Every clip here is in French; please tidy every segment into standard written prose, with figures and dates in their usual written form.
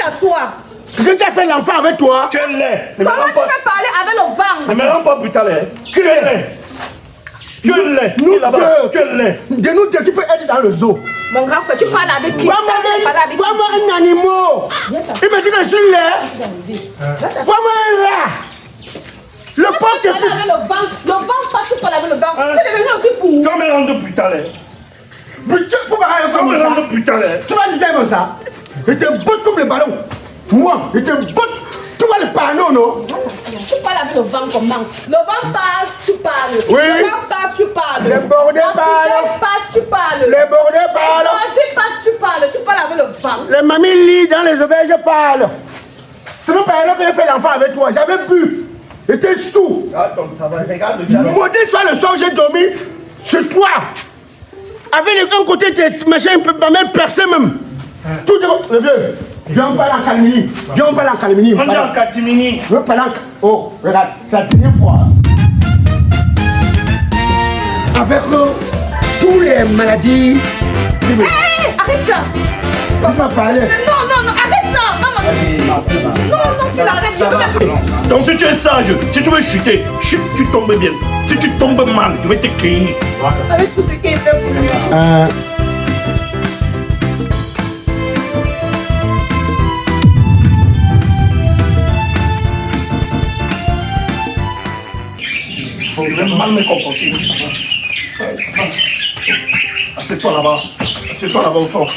t'asseoir. Quelqu'un qui a fait l'enfant avec toi. Tu es laid. Comment tu peux parler avec le ventre? Ne me rends pas brutal. Tu es laid. Tu es laid. Nous là-bas. deux. Tu es laid. De nous deux, tu peux être dans le zoo. Mon grand frère, tu parles avec qui? Vois-moi un animal. Il me dit que je suis laid. Vois-moi un rat. Le porc Tu parles avec le ventre pas, tu parles avec le ventre. Tu es devenu aussi fou. Tu vas me rendre brutal. Tu vas me rendre brutal. Tu vas me dire comme ça. Il te botte comme le ballon. Moi, il te botte. Tu vois le panneau, non? Tu parles avec le ventre comment? Le ventre passe, tu parles. Oui. Le ventre passe, tu parles. Les bordées parlent. Le ventre passe, tu parles. Les bordées Le parlent. ventre passe, tu parles. Tu parles avec le ventre. Les mamies lit dans les auberges parlent. C'est mon père qui a fait l'enfant avec toi. J'avais bu. J'étais sous. Maudit soit le soir, j'ai dormi sur toi. Avec un côté de machin, ma mère percée même. Tout le vieux. Viens, on parle en catimini. Viens, on parle en catimini. On est en catimini. Je veux parler en... Oh, regarde, c'est la dernière fois. Avec tous les maladies. Hé, arrête ça. Tu vas parler. Non, arrête ça. Non, tu l'arrêtes. Donc si tu es sage, si tu veux chuter, chute, tu tombes bien. Si tu tombes mal, je vais te crier. Avec tout ce qui est fait pour lui. Faut même mal me comporter. Assieds-toi là-bas. Assieds-toi là-bas au fond.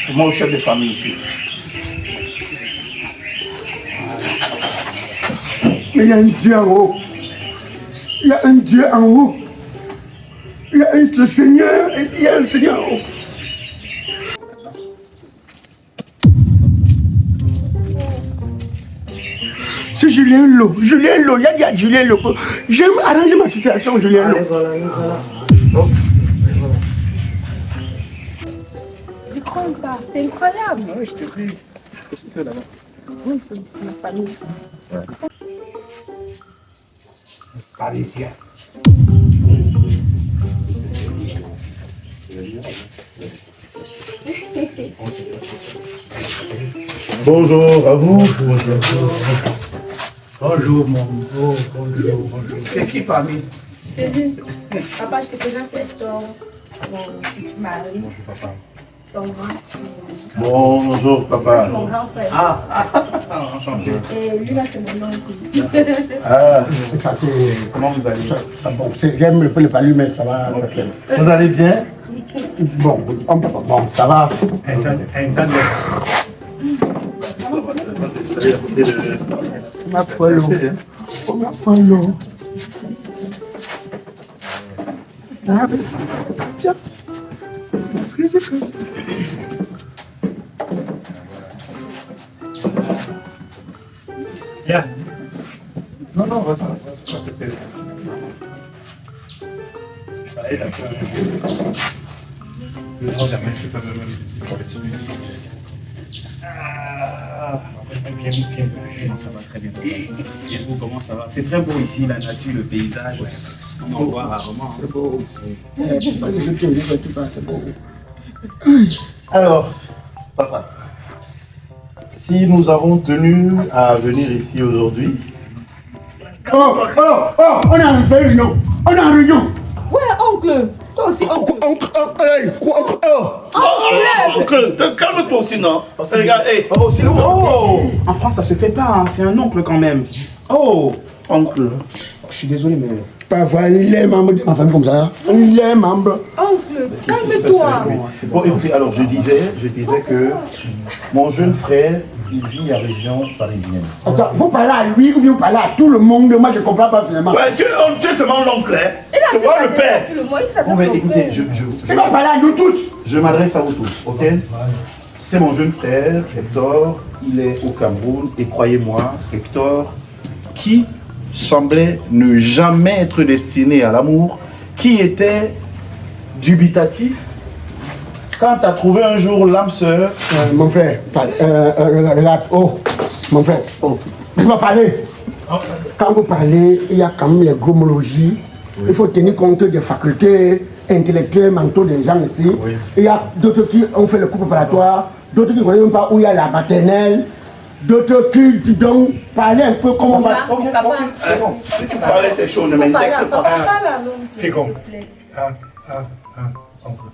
C'est moi le chef de famille ici. Mais il y a un Dieu en haut. Il y a un Dieu en haut. Il y a le Seigneur. Il y a le Seigneur en haut. C'est Julien Lo. Il y a Julien Lo. J'aime arranger ma situation, Julien Lo. Voilà. Je crois pas, c'est incroyable. Oui, je te prie. Qu'est-ce que tu fais là-bas? Oui, c'est ma famille. Parisien. Bonjour à vous. Bonjour, mon bonjour. C'est qui parmi? C'est lui. Papa, je te présente Hector, mon mari, son grand. Bonjour papa. C'est mon grand frère. Enchanté. Et lui là, c'est mon oncle. Ah, Comment vous allez? Bon, j'aime le palu, mais ça va. vous allez bien? Bon, bon, ça va. Ma folle. Oh, ma folle. Ah, tiens. Bien. Non, va. Bien. Ça va très bien. Et vous, comment ça va? C'est très beau ici, la nature, le paysage. On en voit rarement. C'est beau. C'est beau. Alors, papa, si nous avons tenu à venir ici aujourd'hui, Oh, on est en réunion. Ouais, oncle. Toi aussi, oncle. oncle, calme-toi aussi, non? Regarde, hey. Oh, c'est lourd. Oh, en France, ça se fait pas. Hein. C'est un oncle quand même. Oh, Oncle, je suis désolé, mais. Pas voir les membres de ma famille comme ça. Les membres. Oncle, calme-toi. bon, écoutez, alors je disais que mon jeune frère, il vit à région parisienne. Attends, vous parlez à lui ou bien vous parlez à tout le monde? Moi, je ne comprends pas finalement. Ouais, tu es seulement l'oncle, hein? Tu vois le père? Bon, mais écoutez, Il va parler à nous tous. je m'adresse à vous tous, ok? C'est mon jeune frère, Hector, il est au Cameroun, et croyez-moi, Hector, qui semblait ne jamais être destiné à l'amour, qui était dubitatif, quand tu as trouvé un jour l'âme sœur. Mon frère, regarde, oh, mon frère, oh, il va parler. Quand vous parlez, il y a quand même les gomologies. Il faut tenir compte des facultés intellectuelles, mentaux des gens ici. Oui. Il y a d'autres qui ont fait le coup préparatoire. d'autres qui ne connaissent même pas où il y a la maternelle, d'autres qui donc parler un peu comment on va. Ok, c'est bon. Si tu parlais des choses, ne m'indexe pas. Fécond. Oncle.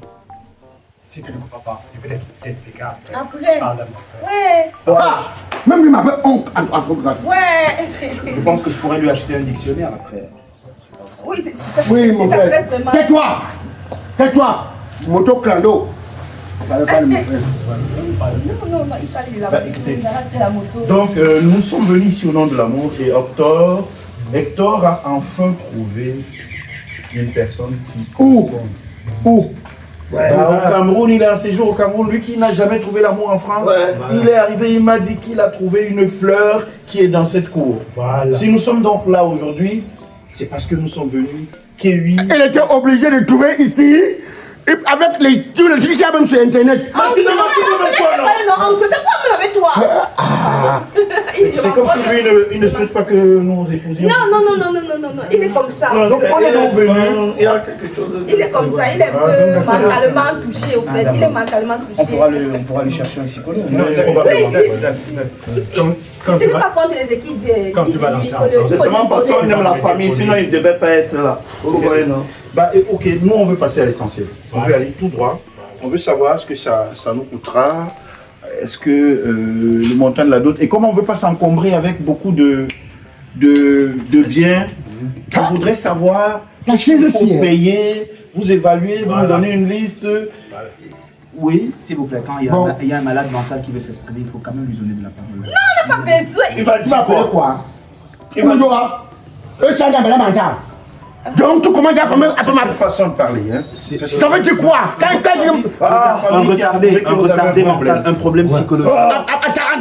Si tu ne comprends pas, je vais t'expliquer après. Après. Parle-moi. Ouais. Ah, même lui m'appelle oncle. Ouais. Je pense que je pourrais lui acheter un dictionnaire après. Oui, c'est ça. Oui, mon ça frère. serait vraiment- Tais-toi. Tais-toi. Moto clando. Parle pas de mon frère. Non, il fallait de la Bah, moto. écoutez. Il a racheté la moto. Donc, nous sommes venus ici au nom de l'amour et Hector a enfin trouvé une personne qui Où? correspond. Où? Au Cameroun, il est en séjour au Cameroun. Lui qui n'a jamais trouvé l'amour en France, il est arrivé, il m'a dit qu'il a trouvé une fleur qui est dans cette cour. Voilà. Si nous sommes donc là aujourd'hui, c'est parce que nous sommes venus que lui. Elle était obligée de trouver ici, et avec tous les trucs qu'il y a même sur internet. Non, oncle, c'est quoi même avec toi? C'est comme si lui il ne souhaite pas que nous épousions. Non, il est comme ça. Donc on est donc venu. Il y a quelque chose de. Il est comme ça, il est un peu mentalement touché au fait. Il est mentalement touché. On pourra lui chercher un psychologue. Non, Probablement. Quand Il tu n'est vas. pas contre les équidés. Comme tu vas dans le C'est seulement parce qu'on aime la famille, sinon il ne devait pas être là. Vous voyez, non? Bah, ok, nous on veut passer à l'essentiel. On veut aller tout droit. On veut savoir ce que ça nous coûtera. Est-ce que le montant de la dot. Et comme on ne veut pas s'encombrer avec beaucoup de biens, on voudrait savoir La chaise il faut ici. payer, vous évaluer, vous nous donner une liste. Oui. S'il vous plaît, quand il y a un malade mental qui veut s'exprimer, il faut quand même lui donner de la parole. Il n'a pas besoin. Il va Tu vas dire appeler quoi? quoi? Il va Eux, c'est un gars mental. Donc, tu commandes après C'est ma. une façon de parler. Hein. Ça veut dire quoi? Quand tu Un retardé mental, un problème psychologique.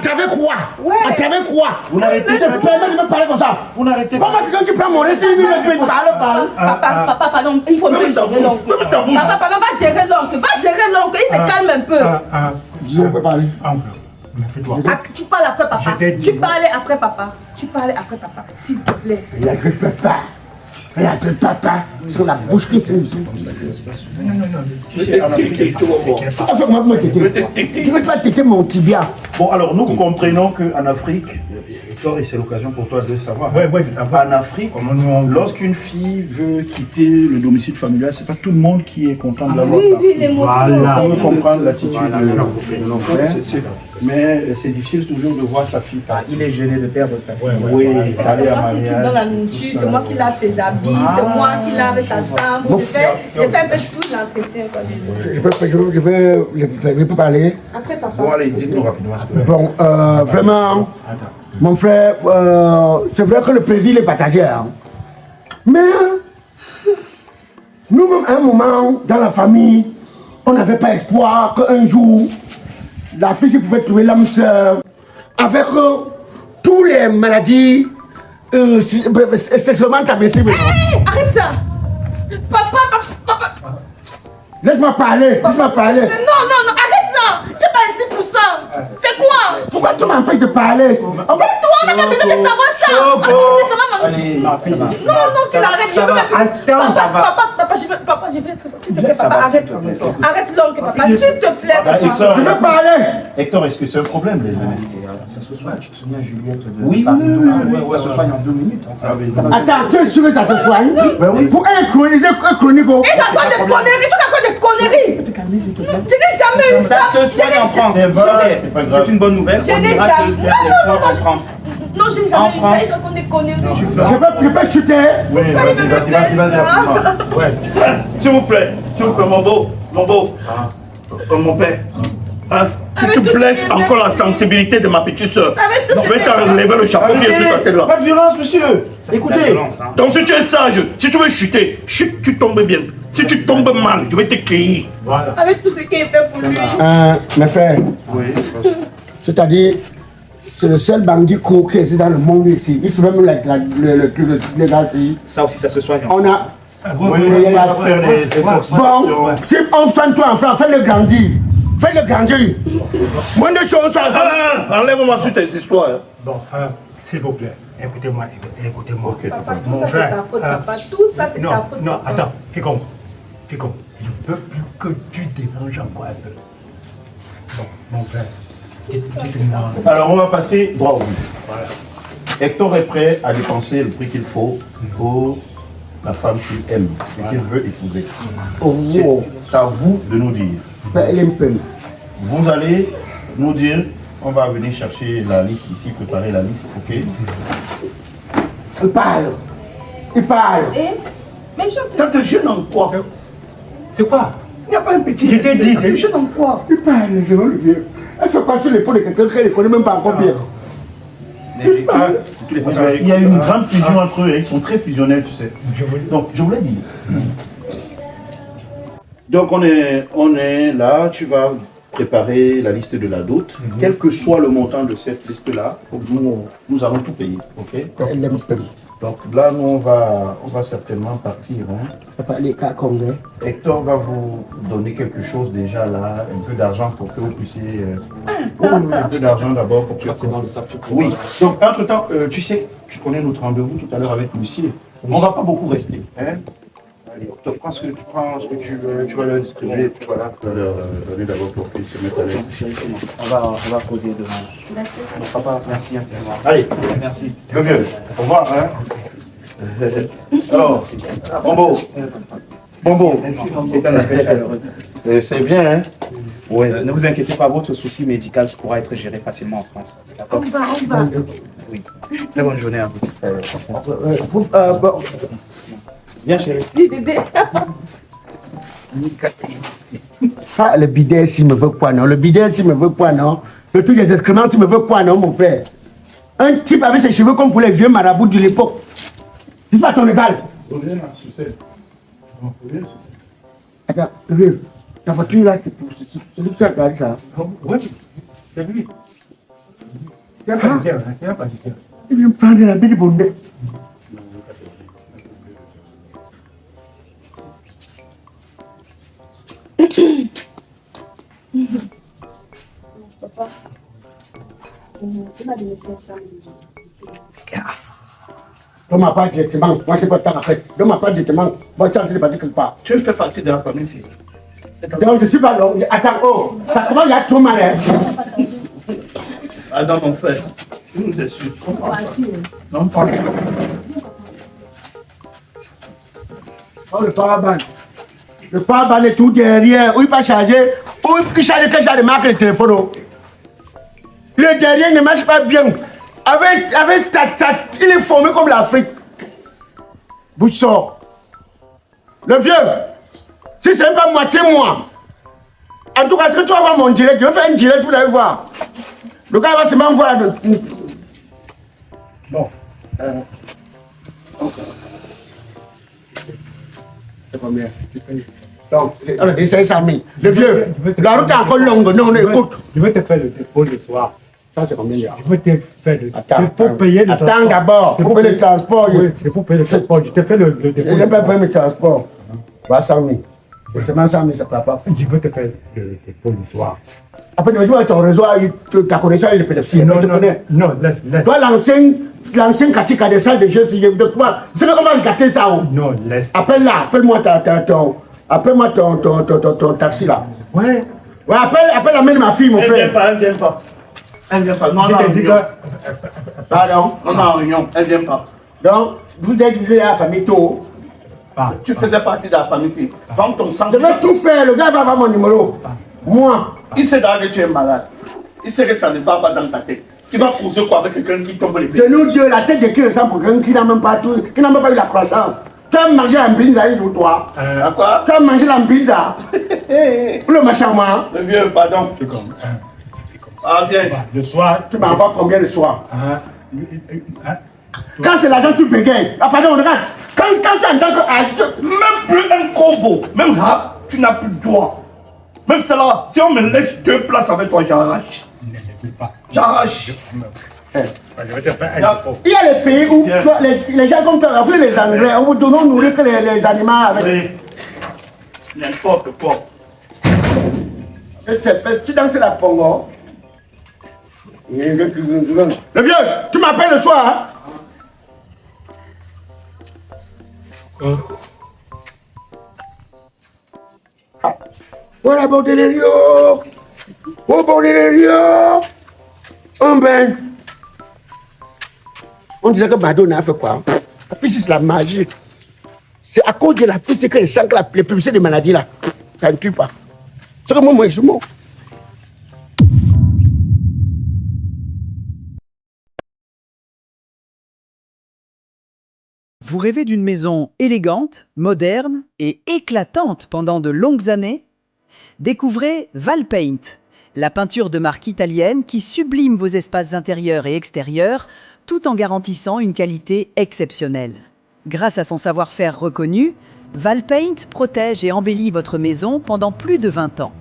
t'avais quoi? Ouais. T'avais quoi? Vous n'arrêtez Tu te permets de me parler comme ça? Vous n'arrêtez pas. Comment tu quand tu prends mon respect, il me parle. Papa, pardon, il faut même gérer l'oncle. Papa, pardon, va gérer l'oncle. Va gérer l'oncle. Il se calme un peu. Je peux parler. Oncle, fais-toi. Ah, tu parles après papa. Je t'ai dit. Tu parlais après papa. Tu parlais après papa. S'il te plaît. Il a que papa. Il a que papa. Sur la bouche qui fout. Tu sais, en Afrique, Moi, tu veux pas téter mon tibia. bon, alors nous comprenons qu'en Afrique, et c'est l'occasion pour toi de savoir. Ouais, c'est sympa. En Afrique, Comment nous lorsqu'une fille veut quitter le domicile familial, c'est pas tout le monde qui est content de l'avoir. Oui, l'émotion. Voilà. On peut comprendre l'attitude Voilà. de nos frères, mais c'est difficile toujours de voir sa fille partir. Il est gêné de perdre sa fille. Oui, C'est aller à moi qui donne la mariage. nourriture, c'est moi qui lave ses habits, c'est moi qui lave sa chambre. Je fais un peu tout l'entretien. Je peux parler. Après papa. Bon, allez, dites-nous rapidement ce que Bon, vraiment, mon frère, c'est vrai que le plaisir est partagé. Hein. Mais, nous-mêmes, à un moment, dans la famille, on n'avait pas espoir qu'un jour, la fille se pouvait trouver l'âme sœur avec toutes les maladies sexuellement transmissibles. Hé, arrête ça. Papa. Laisse-moi parler, laisse-moi parler. Non, arrête ça. Tu es pas ici pour ça. C'est quoi? Pourquoi tu m'empêches de parler? Toi, on n'a pas besoin de savoir ça. On n'a pas besoin de savoir ma- Allez, ça va. Non, qu'il arrête. ça va. Attends, ça va. Papa, je vais être. S'il te plaît, papa, arrête. Arrête l'oncle, papa. S'il te plaît, Bah, papa. Je veux parler. Hector, est-ce que c'est un problème, les jeunes? Ça se soigne, tu te souviens, Juliette de Oui, Paris, oui, ça se soigne en 2 minutes. Hein, ça. Attends, tu es sûr que ça se soigne? Ben oui. Pour un chronique. Et t'as quoi de conneries? Tu as quoi de conneries? Te calmer, s'il te plaît. Je n'ai jamais eu ça. Ça se soigne en France. C'est vrai, c'est pas grave. C'est une bonne nouvelle. Je On n'ai ira jamais- te faire des soins en France. Non, je n'ai En jamais eu ça. France. Ils racontent des conneries. Je peux chuter. Oui, vas-y, rapidement. Ouais. S'il vous plaît, mon beau, mon père. Hein, si tu blesses encore la sensibilité de ma petite soeur, je vais t'enlever le chapeau qui est sur ta tête là. Pas de violence, monsieur. Écoutez, donc si tu es sage, si tu veux chuter, chute, tu tombes bien. Si tu tombes mal, je vais te cueillir. Voilà. Avec tout ce qu'il est fait pour lui. Mes frères, Oui. c'est-à-dire, c'est le seul bandit court qui est dans le monde ici. Il faut même le gars ici. Ça aussi, ça se soigne. On a. Oui, on va faire des intoxications. Bon, si on soigne toi enfant, fais-le grandir. Fais-le grandir. Moins de choses, ça. Enlève-moi sur tes histoires. Bon, s'il vous plaît, écoutez-moi. Papa, tout Mon ça, c'est frère, ta faute, papa. Tout ça, c'est Non, ta faute. non, papa. attends, Fécond, je ne peux plus que tu déranges encore un peu. Mon frère, dites-moi. Alors, on va passer droit au but. Voilà. Hector est prêt à dépenser le prix qu'il faut pour la femme qu'il aime et qu'il veut épouser. Oh, wow. C'est à vous de nous dire. Elle aime peine. Vous allez nous dire, on va venir chercher la liste ici, préparer la liste, ok? Il parle. Il parle. Et mais je T'as de jeune en quoi? C'est quoi? Il n'y a pas un petit. Je t'ai dit. T'as de jeune en quoi? Il parle, le vieux. Elle fait quoi sur l'épaule de quelqu'un qui ne connaît même pas encore bien? De toutes les façons, Il y a une grande fusion entre eux, ils sont très fusionnels, tu sais. Donc, je voulais dire. Donc, on est là, tu vas préparer la liste de la dot. Quel que soit le montant de cette liste-là, nous allons tout payer, ok? Elle aime peine. Donc là, nous, on va certainement partir. Hein. Papa, les cas congolais. Hector va vous donner quelque chose déjà là, un peu d'argent pour que vous puissiez... un peu d'argent d'abord pour que... c'est dans le sac. Oui, donc entre-temps, tu sais, tu connais notre rendez-vous tout à l'heure avec Lucie. On ne va pas beaucoup rester. Hein? Allez, Hector, prends ce que tu veux, tu vas leur distribuer, tu vas leur donner d'abord pour qu'ils se mettent à l'aise. On va poser devant. Mon papa, merci infiniment. Allez, Merci. le vieux, au revoir. Hein? Alors, Bombo. Bombo, C'est un appel chaleureux. c'est bien, hein? Oui. Ne vous inquiétez pas, votre souci médical pourra être géré facilement en France. D'accord? on va. Oui. Très bonne journée à vous. Bon. Bien, chérie. Oui, bébé. Ah, le bidet s'il me veut quoi, non? Le bidet s'il me veut quoi, non? Le truc des excréments s'il me veut quoi, non, mon frère? Un type avec ses cheveux comme pour les vieux marabouts de l'époque. C'est pas ton égal. Attends, le vieux, ta voiture là, c'est pour celui qui a gardé ça. Oui, c'est lui. C'est un pâtissier, hein, c'est un pâtissier. Il vient prendre la bille de bondé. Papa. Tu m'as donné 500 000. Donne-moi pas directement. Moi, je sais pas ta fait. Donne-moi pas directement. Moi, tu es en train de partir quelque part. Tu fais partie de la famille ici. Donc, je suis pas long. Attends, oh, ça commence, il y a trop mal, hein. Adam, mon frère, tu nous es sûr. On va partir. Non, pas. Oh, le paraban. Le paraban est tout derrière. Où il pas chargé. Où il charge que j'ai de marque de téléphone. Oh. Le derrière ne marche pas bien. Avec il est formé comme l'Afrique. Bouche sort. Le vieux. Si c'est pas moitié moi. En tout cas, est-ce que tu vas voir mon direct? Je vais faire un direct, vous allez voir. Le gars va se m'envoyer. Bon. C'est combien? Donc, alors, c'est 500 000. Le vieux, la route est encore longue. Non, écoute. Je vais te faire le dépôt le soir. Ça, c'est combien, là? Je vais te faire le Attends, c'est pour payer le transport. attends d'abord. Pour payer le transport. Oui, c'est pour payer le transport. Je te fais le dépôt. Je n'ai pas payé le transport. Va 100 000. C'est seulement 100 000, ça ne va pas. Je vais te faire le dépôt le soir. Après, tu vas voir ton réseau, ta connexion est l'épilepsie. Non, Tu non, connais. non, laisse. Toi, l'ancien Katika des salles de jeux, si je veux quoi. C'est qu'on va gâter ça. Oh. Non, laisse. Appelle-moi ton taxi là. Ouais. Ouais, appelle la main de ma fille, mon frère. Elle vient pas. Elle vient pas. Non, Je non, te dis non. Pardon. On est en réunion, elle vient pas. Donc, vous êtes divisé à la famille tôt. Tu faisais partie de la famille. Donc ton sang. Je vais tout faire, le gars va avoir mon numéro. Moi. Il sait d'ailleurs que tu es malade. Il sait que ça ne va pas dans ta tête. Tu vas causer quoi avec quelqu'un qui tombe les pieds? De nous deux, la tête de qui ressemble pour quelqu'un qui n'a même pas tout, qui n'a même pas eu la croissance. Tu as mangé la pizza ou toi? À quoi? Tu as mangé la pizza. Le machin, moi. Le vieux, pardon. C'est comme. Ah, viens. Le soir. Tu m'envoies combien le soir? Hein? Quand c'est l'argent, tu bégayes. Ah, pardon, regarde. Quand tu entends que. Même plus un kobo, même rap, tu n'as plus de droit. Même cela, si on me laisse 2 places avec toi, j'arrache. J'arrache. Je vais te faire un dépôt. Il y a les pays où les gens comme toi, après les Anglais, on vous donne nourrir que les animaux avec. Oui. N'importe quoi. Tu danses la pongo. Le vieux, tu m'appelles le soir. Hein? Voilà, bon délire. Oh bon, ben. On disait que Madonna a fait quoi? La fille, c'est la magie. C'est à cause de la fille que je sens que les publicités de maladies là, ça ne tue pas. C'est que moi, je mens. Vous rêvez d'une maison élégante, moderne et éclatante pendant de longues années? Découvrez Valpaint, la peinture de marque italienne qui sublime vos espaces intérieurs et extérieurs tout en garantissant une qualité exceptionnelle. Grâce à son savoir-faire reconnu, Valpaint protège et embellit votre maison pendant plus de 20 ans.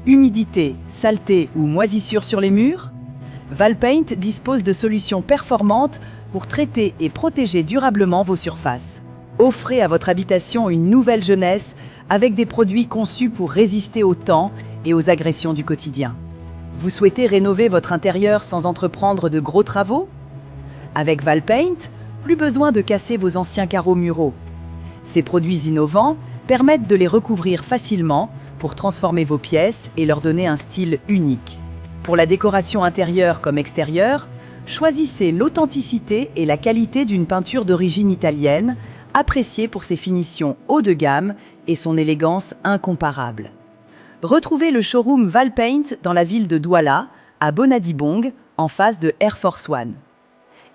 Humidité, saleté ou moisissure sur les murs? Valpaint dispose de solutions performantes pour traiter et protéger durablement vos surfaces. Offrez à votre habitation une nouvelle jeunesse avec des produits conçus pour résister au temps et aux agressions du quotidien. Vous souhaitez rénover votre intérieur sans entreprendre de gros travaux? Avec Valpaint, plus besoin de casser vos anciens carreaux muraux. Ces produits innovants permettent de les recouvrir facilement pour transformer vos pièces et leur donner un style unique. Pour la décoration intérieure comme extérieure, choisissez l'authenticité et la qualité d'une peinture d'origine italienne, appréciée pour ses finitions haut de gamme et son élégance incomparable. Retrouvez le showroom Valpaint dans la ville de Douala, à Bonadibong, en face de Air Force One.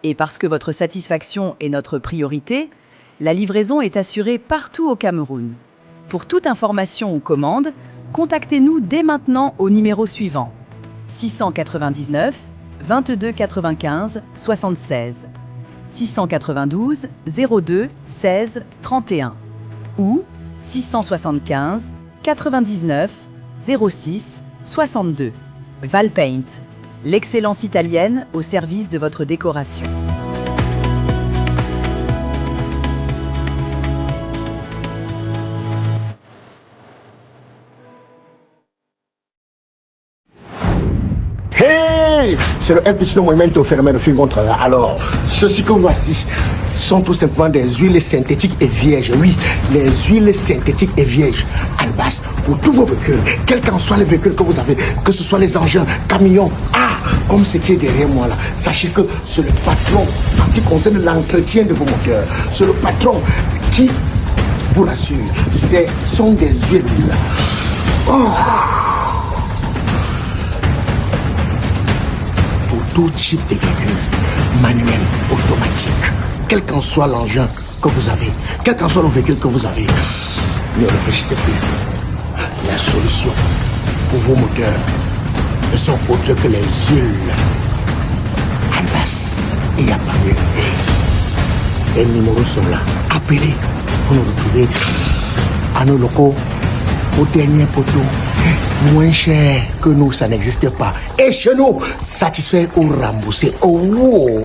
Et parce que votre satisfaction est notre priorité, la livraison est assurée partout au Cameroun. Pour toute information ou commande, contactez-nous dès maintenant au numéro suivant 699 22 95 76 692 02 16 31 ou 675 99 06 62. Valpaint, l'excellence italienne au service de votre décoration. Hey! C'est le implicit movimento fermé fin contre. Alors, ceci que voici sont tout simplement des huiles synthétiques et vierges. Oui, les huiles synthétiques et vierges. Albas, pour tous vos véhicules, quels qu'en soient les véhicules que vous avez, que ce soit les engins, camions, comme ce qui est derrière moi là, sachez que c'est le patron, en ce qui concerne l'entretien de vos moteurs, c'est le patron qui vous rassure. Ce sont des huiles. Tout type de véhicule, manuel, automatique, quel qu'en soit l'engin que vous avez, quel qu'en soit le véhicule que vous avez, ne réfléchissez plus. La solution pour vos moteurs ne sont autres que les huiles Albas et apparu. Les numéros sont là. Appelez, vous nous retrouvez à nos locaux au dernier poteau. Moins cher que nous, ça n'existe pas. Et chez nous, satisfait ou remboursé. Oh!